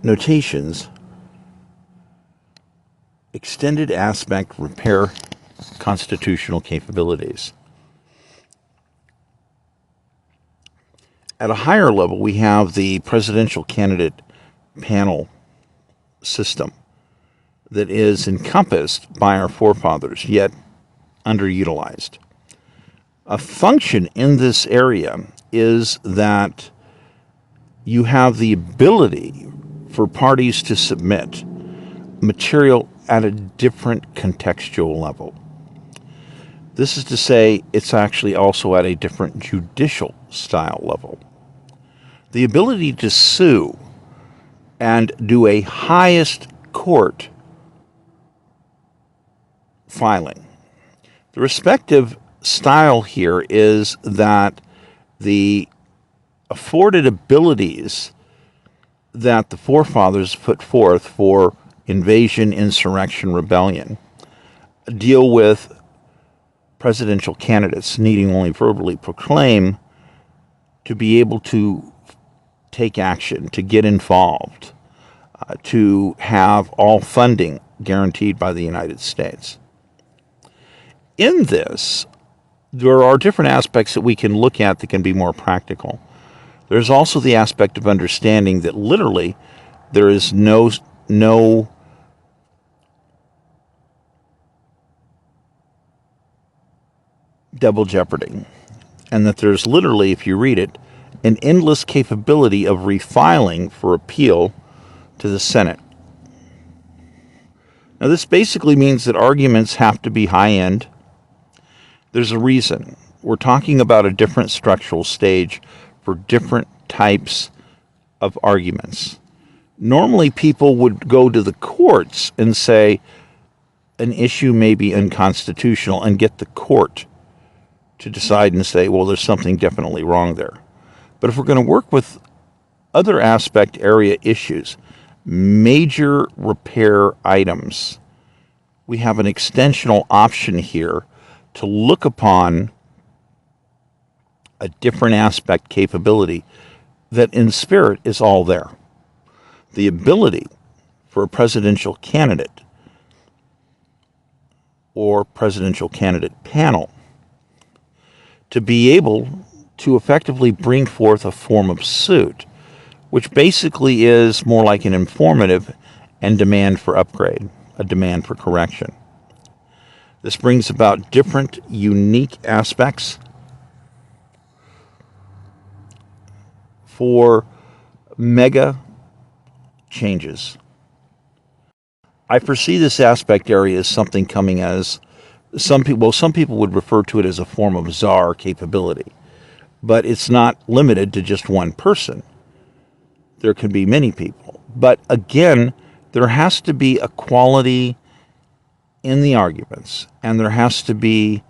Notations: extended aspect repair constitutional capabilities. At a higher level, we have the presidential candidate panel system that is encompassed by our forefathers, yet underutilized. A function in this area is that you have the ability for parties to submit material at a different contextual level. This is to say, it's actually also at a different judicial style level. The ability to sue and do a highest court filing. The respective style here is that the afforded abilities that the forefathers put forth for invasion, insurrection, rebellion deal with presidential candidates needing only verbally proclaim to be able to take action, to get involved, to have all funding guaranteed by the United States. In this, there are different aspects that we can look at that can be more practical. There's also the aspect of understanding that literally there is no double jeopardy, and that there's literally, if you read it, an endless capability of refiling for appeal to the Senate. Now, this basically means that arguments have to be high-end. There's a reason. We're talking about a different structural stage for different types of arguments. Normally, people would go to the courts and say an issue may be unconstitutional and get the court to decide and say, well, there's something definitely wrong there. But if we're going to work with other aspect area issues, major repair items, we have an extensional option here to look upon a different aspect capability that in spirit is all there. The ability for a presidential candidate or presidential candidate panel to be able to effectively bring forth a form of suit, which basically is more like an informative and demand for upgrade, a demand for correction. This brings about different, unique aspects for mega changes. I foresee this aspect area as something coming as some people would refer to it as a form of czar capability, but it's not limited to just one person. There can be many people. But again, there has to be a quality in the arguments, and there has to be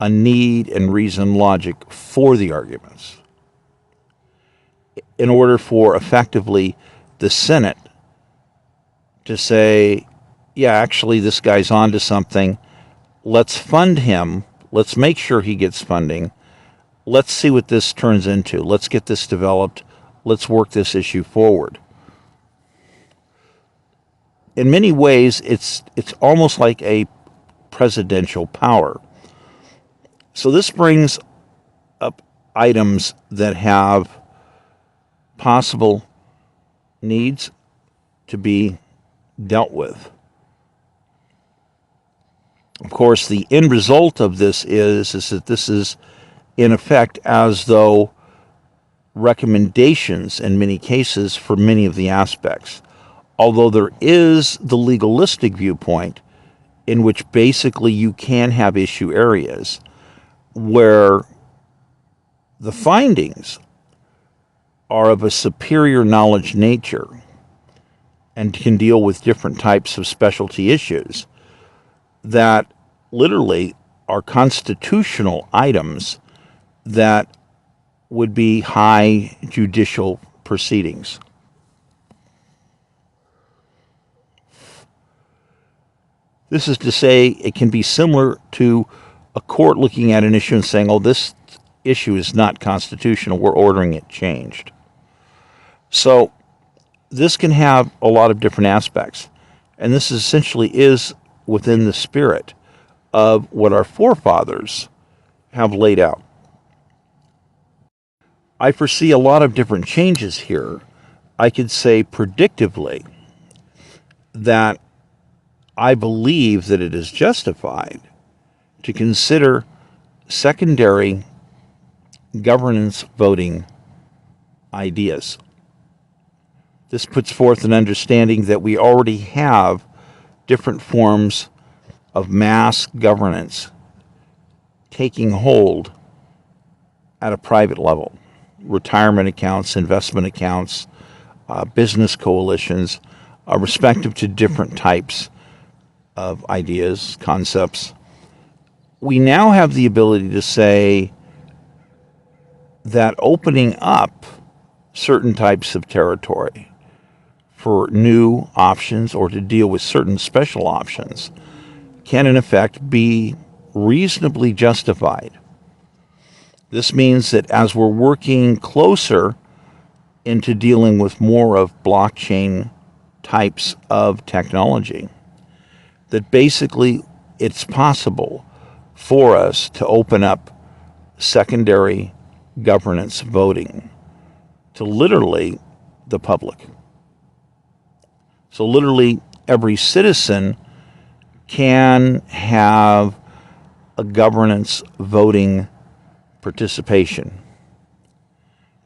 a need and reason logic for the arguments in order for effectively the Senate to say, yeah, actually this guy's onto something. Let's fund him. Let's make sure he gets funding. Let's see what this turns into. Let's get this developed. Let's work this issue forward. In many ways, it's almost like a presidential power. So this brings up items that have possible needs to be dealt with. Of course, the end result of this is that this is, in effect, as though recommendations in many cases for many of the aspects. Although there is the legalistic viewpoint in which basically you can have issue areas where the findings are of a superior knowledge nature and can deal with different types of specialty issues that literally are constitutional items that would be high judicial proceedings. This is to say, it can be similar to a court looking at an issue and saying, oh, this issue is not constitutional, we're ordering it changed. So this can have a lot of different aspects. And this essentially is within the spirit of what our forefathers have laid out. I foresee a lot of different changes here. I could say predictively that I believe that it is justified to consider secondary governance voting ideas. This puts forth an understanding that we already have different forms of mass governance taking hold at a private level. Retirement accounts, investment accounts, business coalitions, respective to different types of ideas, concepts. We now have the ability to say that opening up certain types of territory for new options or to deal with certain special options can in effect be reasonably justified. This means that as we're working closer into dealing with more of blockchain types of technology, that basically it's possible for us to open up secondary governance voting to literally the public. So literally every citizen can have a governance voting participation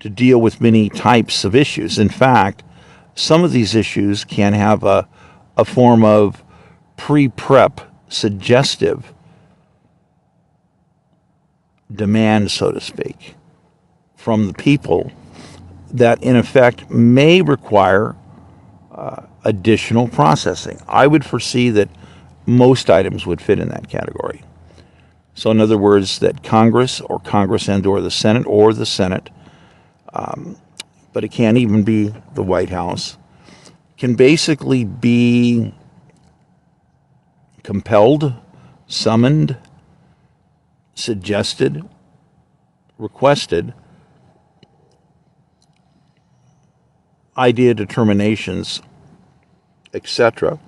to deal with many types of issues. In fact, some of these issues can have a form of pre-prep suggestive demand, so to speak, from the people that in effect may require additional processing. I would foresee that most items would fit in that category. So in other words, that Congress and or the Senate, but it can't even be the White House, can basically be compelled, summoned, suggested, requested idea determinations, etc.,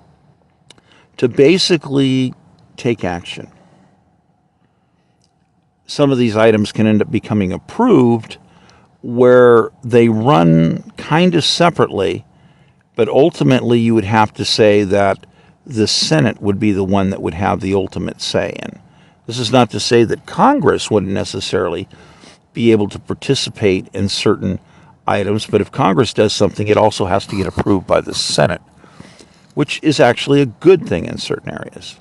to basically take action. Some of these items can end up becoming approved where they run kind of separately, but ultimately you would have to say that the Senate would be the one that would have the ultimate say in. This is not to say that Congress wouldn't necessarily be able to participate in certain items, but if Congress does something, it also has to get approved by the Senate, which is actually a good thing in certain areas.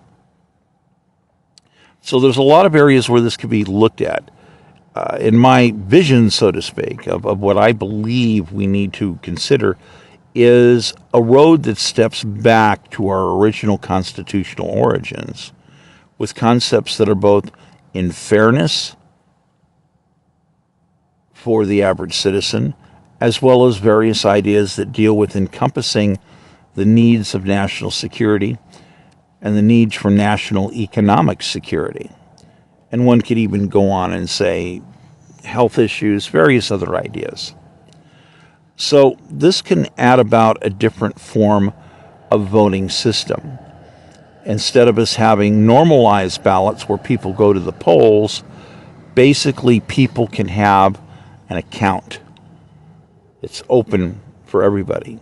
So there's a lot of areas where this could be looked at. In my vision, so to speak, of what I believe we need to consider is a road that steps back to our original constitutional origins with concepts that are both in fairness for the average citizen, as well as various ideas that deal with encompassing the needs of national security and the needs for national economic security. And one could even go on and say health issues, various other ideas. So this can add about a different form of voting system. Instead of us having normalized ballots where people go to the polls, basically people can have an account. It's open for everybody.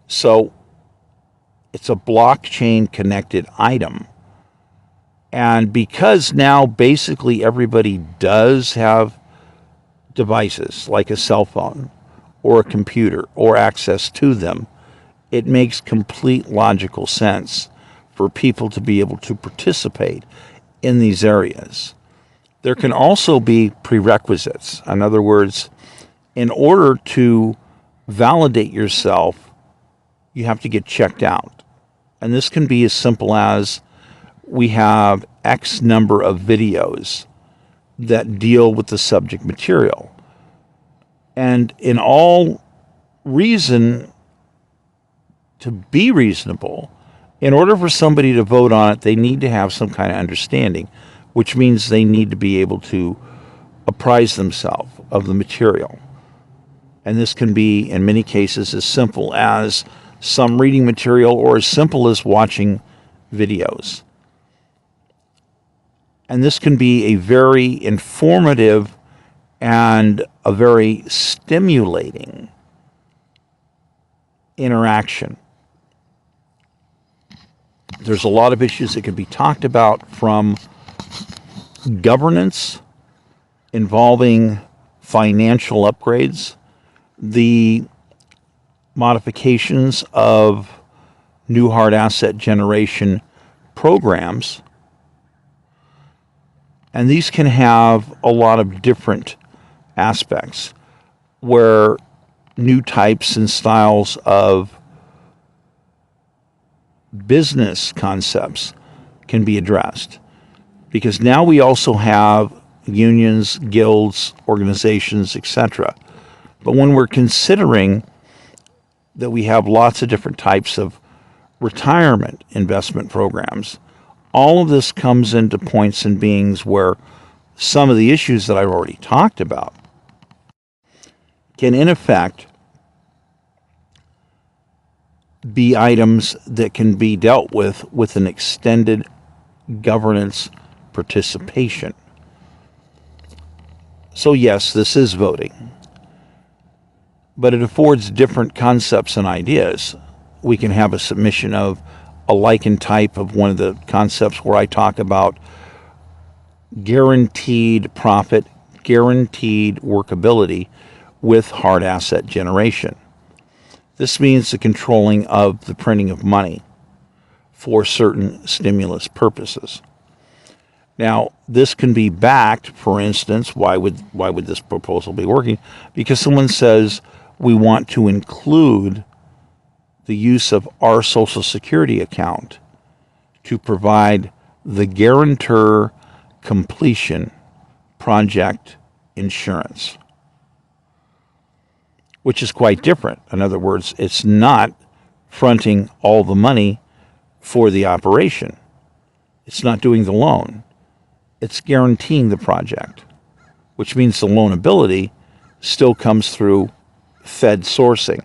So it's a blockchain connected item. And because now basically everybody does have devices like a cell phone or a computer or access to them, it makes complete logical sense for people to be able to participate in these areas. There can also be prerequisites. In other words, in order to validate yourself, you have to get checked out. And this can be as simple as we have X number of videos that deal with the subject material. And in all reason, to be reasonable, in order for somebody to vote on it, they need to have some kind of understanding, which means they need to be able to apprise themselves of the material. And this can be, in many cases, as simple as some reading material or as simple as watching videos. And this can be a very informative and a very stimulating interaction. There's a lot of issues that can be talked about, from governance involving financial upgrades, the modifications of new hard asset generation programs, and these can have a lot of different aspects where new types and styles of business concepts can be addressed. Because now we also have unions, guilds, organizations, etc. But when we're considering that we have lots of different types of retirement investment programs, all of this comes into points and beings where some of the issues that I've already talked about can, in effect, be items that can be dealt with an extended governance participation. So yes, this is voting, but it affords different concepts and ideas. We can have a submission of a lichen type of one of the concepts where I talk about guaranteed profit, guaranteed workability with hard asset generation. This means the controlling of the printing of money for certain stimulus purposes. Now, this can be backed, for instance, why would this proposal be working? Because someone says we want to include the use of our Social Security account to provide the guarantor completion project insurance, which is quite different. In other words, it's not fronting all the money for the operation. It's not doing the loan. It's guaranteeing the project, which means the loanability still comes through Fed sourcing.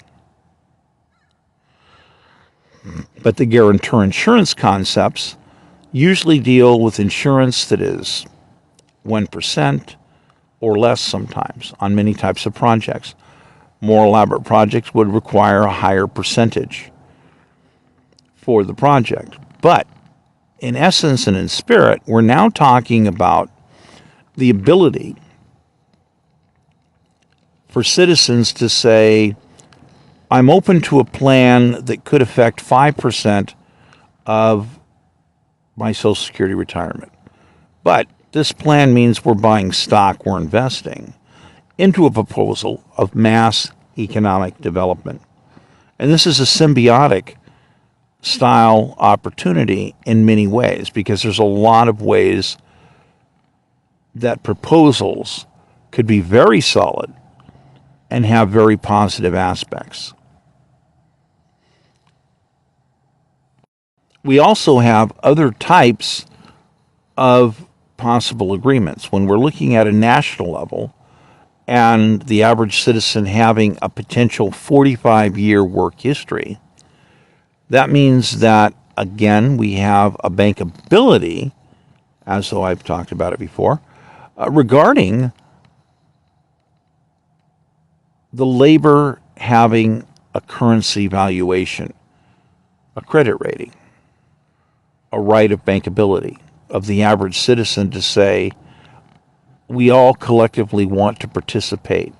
But the guarantor insurance concepts usually deal with insurance that is 1% or less sometimes on many types of projects. More elaborate projects would require a higher percentage for the project. But in essence and in spirit, we're now talking about the ability for citizens to say, I'm open to a plan that could affect 5% of my Social Security retirement. But this plan means we're buying stock, we're investing into a proposal of mass economic development. And this is a symbiotic style opportunity in many ways, because there's a lot of ways that proposals could be very solid and have very positive aspects. We also have other types of possible agreements. When we're looking at a national level and the average citizen having a potential 45-year work history, that means that, again, we have a bankability, as though I've talked about it before, regarding the labor having a currency valuation, a credit rating, a right of bankability of the average citizen to say, we all collectively want to participate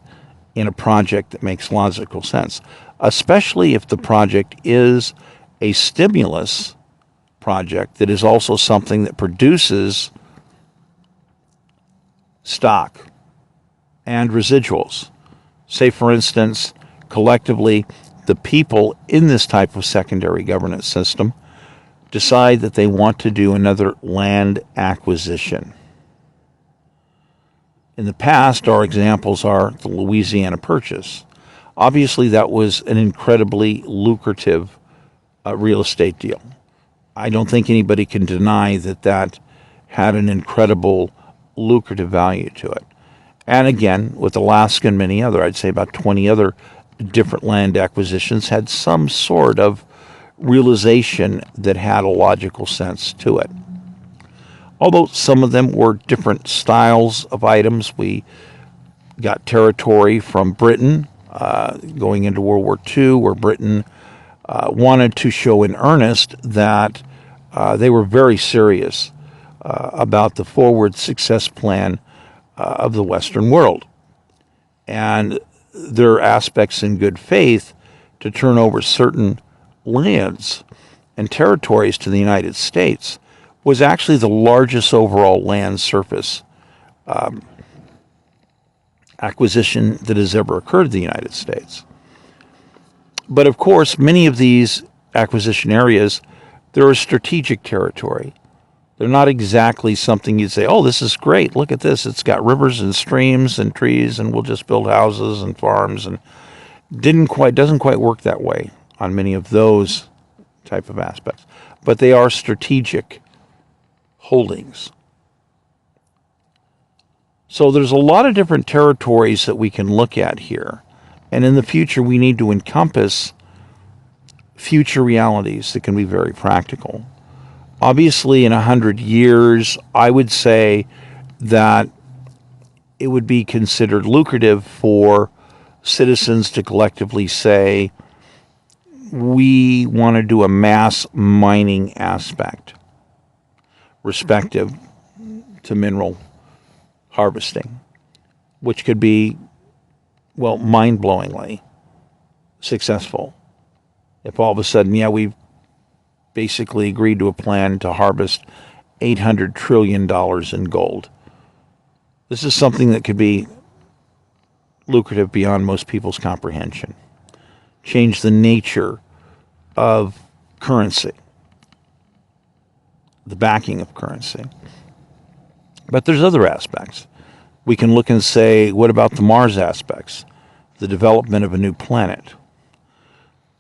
in a project that makes logical sense, especially if the project is a stimulus project that is also something that produces stock and residuals. Say, for instance, collectively, the people in this type of secondary governance system decide that they want to do another land acquisition. In the past, our examples are the Louisiana Purchase. Obviously, that was an incredibly lucrative real estate deal. I don't think anybody can deny that that had an incredible lucrative value to it. And again, with Alaska and many other, I'd say about 20 other different land acquisitions had some sort of realization that had a logical sense to it. Although some of them were different styles of items. We got territory from Britain going into World War II, where Britain wanted to show in earnest that they were very serious about the forward success plan of the Western world. And there are aspects in good faith to turn over certain lands and territories to the United States was actually the largest overall land surface acquisition that has ever occurred in the United States. But of course, many of these acquisition areas, they're a strategic territory. They're not exactly something you'd say, oh, this is great. Look at this. It's got rivers and streams and trees, and we'll just build houses and farms. And doesn't quite work that way on many of those type of aspects. But they are strategic holdings. So there's a lot of different territories that we can look at here. And in the future, we need to encompass future realities that can be very practical. Obviously, in 100 years, I would say that it would be considered lucrative for citizens to collectively say, we want to do a mass mining aspect, respective to mineral harvesting, which could be, well, mind-blowingly successful. If all of a sudden, we've basically agreed to a plan to harvest $800 trillion in gold. This is something that could be lucrative beyond most people's comprehension. Change the nature of currency, the backing of currency. But there's other aspects. We can look and say, what about the Mars aspects? The development of a new planet.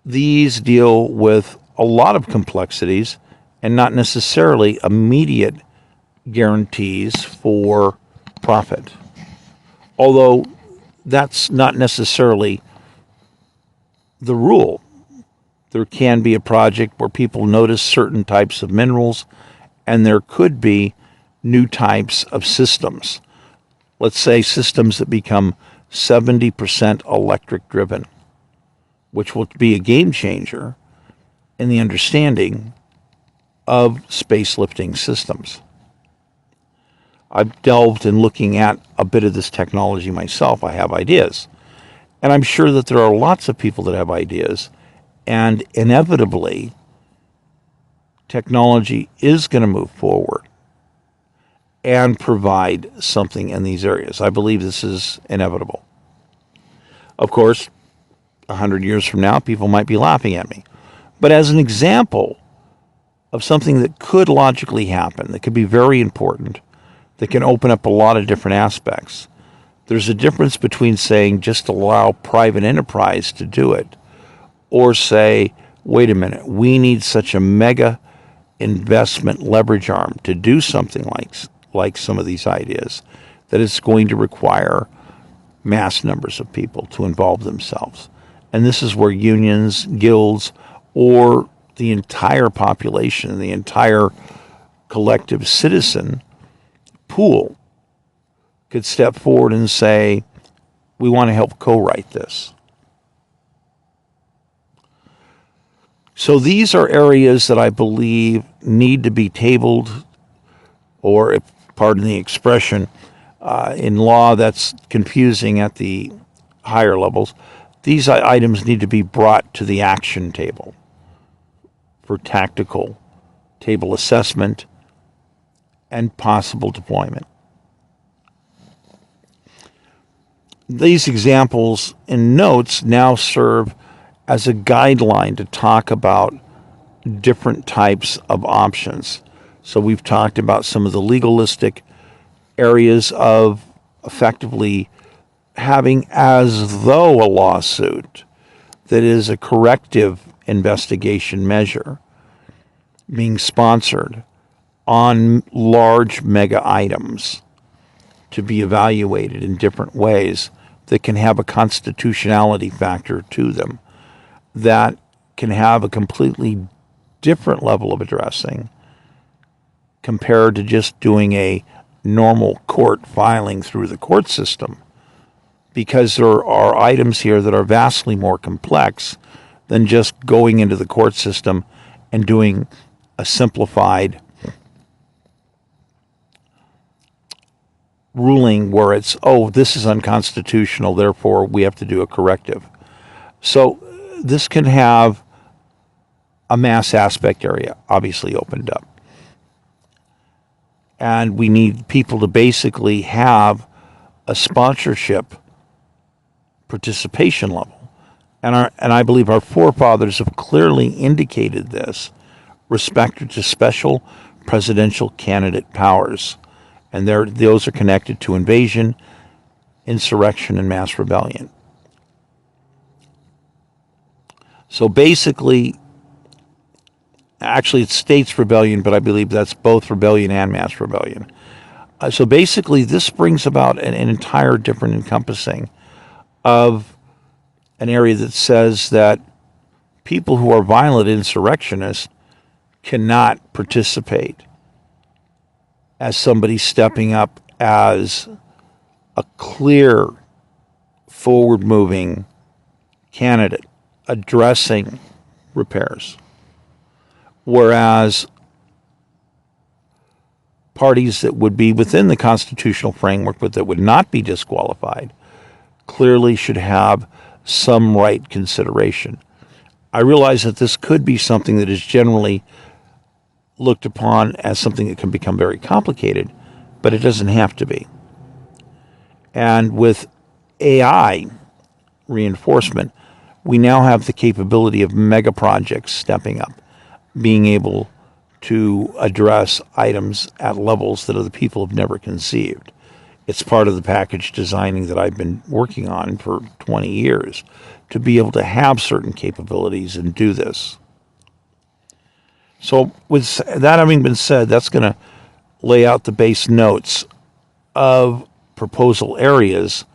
These deal with a lot of complexities and not necessarily immediate guarantees for profit. Although that's not necessarily the rule. There can be a project where people notice certain types of minerals, and there could be new types of systems. Let's say systems that become 70% electric driven, which will be a game changer in the understanding of space lifting systems. I've delved in looking at a bit of this technology myself. I have ideas. And I'm sure that there are lots of people that have ideas. And inevitably, technology is going to move forward and provide something in these areas. I believe this is inevitable. Of course, 100 years from now, people might be laughing at me. But as an example of something that could logically happen, that could be very important, that can open up a lot of different aspects, there's a difference between saying just allow private enterprise to do it, or say, wait a minute, we need such a mega investment leverage arm to do something like some of these ideas, that it's going to require mass numbers of people to involve themselves. And this is where unions, guilds, or the entire population, the entire collective citizen pool could step forward and say, we want to help co-write this. So these are areas that I believe need to be tabled, or, if pardon the expression, in law that's confusing at the higher levels. These items need to be brought to the action table for tactical table assessment and possible deployment. These examples and notes now serve as a guideline to talk about different types of options. So we've talked about some of the legalistic areas of effectively having as though a lawsuit that is a corrective investigation measure being sponsored on large mega items to be evaluated in different ways that can have a constitutionality factor to them, that can have a completely different level of addressing compared to just doing a normal court filing through the court system, because there are items here that are vastly more complex than just going into the court system and doing a simplified ruling where it's, oh, this is unconstitutional, therefore we have to do a corrective. So this can have a mass aspect area obviously opened up. And we need people to basically have a sponsorship participation level. And I believe our forefathers have clearly indicated this respect to special presidential candidate powers. And those are connected to invasion, insurrection, and mass rebellion. So basically, actually, it states rebellion, but I believe that's both rebellion and mass rebellion. So basically, this brings about an entire different encompassing of an area that says that people who are violent insurrectionists cannot participate as somebody stepping up as a clear, forward-moving candidate addressing repairs. Whereas parties that would be within the constitutional framework but that would not be disqualified clearly should have some right consideration. I realize that this could be something that is generally looked upon as something that can become very complicated, but it doesn't have to be. And with AI reinforcement, we now have the capability of mega projects stepping up, being able to address items at levels that other people have never conceived. It's part of the package designing that I've been working on for 20 years, to be able to have certain capabilities and do this. So with that having been said, that's going to lay out the base notes of proposal areas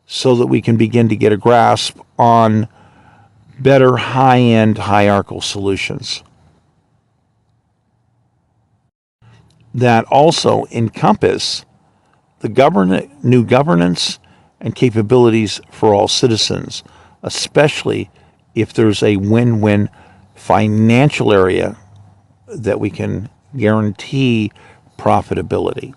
so that we can begin to get a grasp on better high-end hierarchical solutions that also encompass the new governance and capabilities for all citizens, especially if there's a win-win financial area that we can guarantee profitability.